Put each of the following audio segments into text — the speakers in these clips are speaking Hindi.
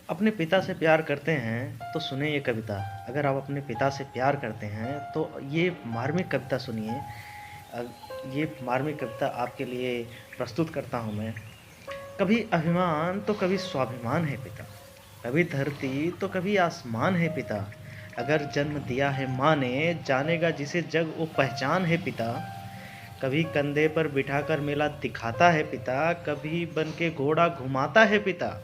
अपने पिता से प्यार करते हैं तो सुने ये कविता। अगर आप अपने पिता से प्यार करते हैं तो ये मार्मिक कविता सुनिए। अ, ये मार्मिक कविता आपके लिए प्रस्तुत करता हूँ मैं। कभी अभिमान तो कभी स्वाभिमान है पिता, कभी धरती तो कभी आसमान है पिता। अगर जन्म दिया है माँ ने, जानेगा जिसे जग वो पहचान है पिता। कभी कंधे पर बिठाकर मेला दिखाता है पिता, कभी बन के घोड़ा घुमाता है पिता।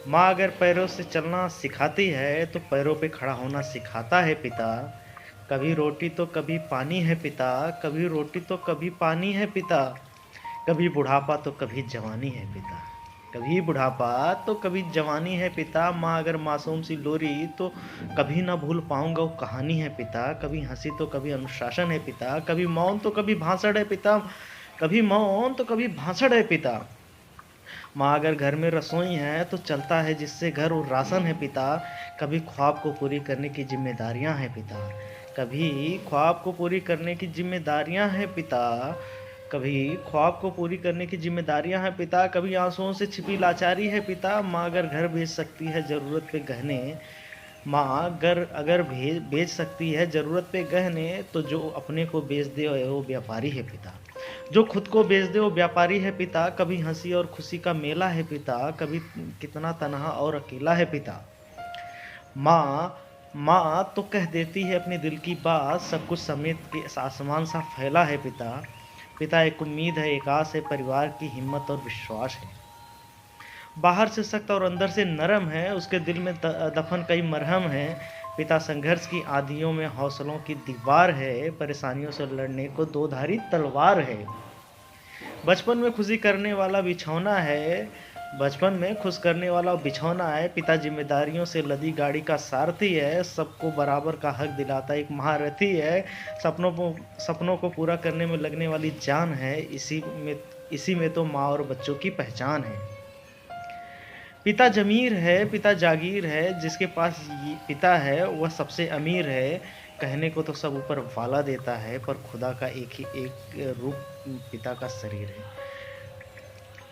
माँ अगर पैरों से चलना सिखाती है तो पैरों पे खड़ा होना सिखाता है पिता। कभी रोटी तो कभी पानी है पिता, कभी रोटी तो कभी पानी है पिता। कभी बुढ़ापा तो कभी जवानी है पिता, कभी बुढ़ापा तो कभी जवानी है पिता। माँ अगर मासूम सी लोरी तो कभी ना भूल पाऊंगा वो कहानी है पिता। कभी हंसी तो कभी अनुशासन है पिता, कभी मौन तो कभी भाषण है पिता, कभी मौन तो कभी भाषण है पिता। माँ अगर घर में रसोई है तो चलता है जिससे घर और राशन है पिता। कभी ख्वाब को पूरी करने की जिम्मेदारियां हैं पिता, कभी ख्वाब को पूरी करने की जिम्मेदारियां हैं पिता। कभी ख्वाब को पूरी करने की जिम्मेदारियां हैं पिता, कभी आंसुओं से छिपी लाचारी है पिता। माँ अगर घर भेज सकती है जरूरत पे गहने, माँ अगर बेच सकती है जरूरत पे गहने, तो जो अपने को बेच दे वो व्यापारी है पिता। जो खुद को बेच दे वो व्यापारी है पिता। कभी हंसी और खुशी का मेला है पिता, कभी कितना तन्हा और अकेला है पिता। माँ माँ तो कह देती है अपने दिल की बात, सब कुछ समेत के आसमान सा फैला है पिता। पिता एक उम्मीद है, एक आस है, परिवार की हिम्मत और विश्वास है। बाहर से सख्त और अंदर से नरम है, उसके दिल में दफन कई मरहम है। पिता संघर्ष की आंधियों में हौसलों की दीवार है, परेशानियों से लड़ने को दो धारी तलवार है। बचपन में खुशी करने वाला बिछौना है, बचपन में खुश करने वाला बिछौना है। पिता जिम्मेदारियों से लदी गाड़ी का सारथी है, सबको बराबर का हक दिलाता एक महारथी है। सपनों को पूरा करने में लगने वाली जान है, इसी में तो माँ और बच्चों की पहचान है। पिता जमीर है, पिता जागीर है, जिसके पास ये पिता है वह सबसे अमीर है। कहने को तो सब ऊपर वाला देता है, पर खुदा का एक रूप पिता का शरीर है।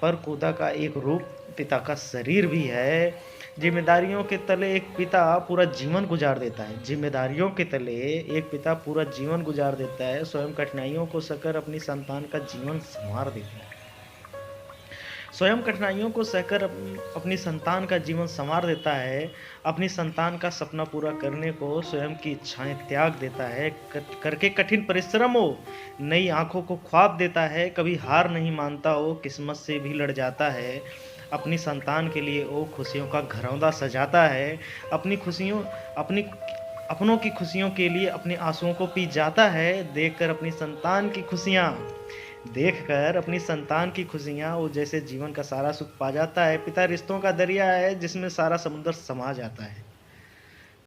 पर खुदा का एक रूप पिता का शरीर भी है। जिम्मेदारियों के तले एक पिता पूरा जीवन गुजार देता है, जिम्मेदारियों के तले एक पिता पूरा जीवन गुजार देता है। स्वयं कठिनाइयों को सहकर अपनी संतान का जीवन संवार देता है, स्वयं कठिनाइयों को सहकर अपनी संतान का जीवन संवार देता है। अपनी संतान का सपना पूरा करने को स्वयं की इच्छाएं त्याग देता है। करके कठिन परिश्रम हो, नई आंखों को ख्वाब देता है। कभी हार नहीं मानता हो, किस्मत से भी लड़ जाता है। अपनी संतान के लिए वो खुशियों का घरौंदा सजाता है। अपनी खुशियों अपनी अपनों की खुशियों के लिए अपने आंसुओं को पी जाता है। देखकर अपनी संतान की खुशियाँ वो जैसे जीवन का सारा सुख पा जाता है। पिता रिश्तों का दरिया है जिसमें सारा समुंदर समा जाता है।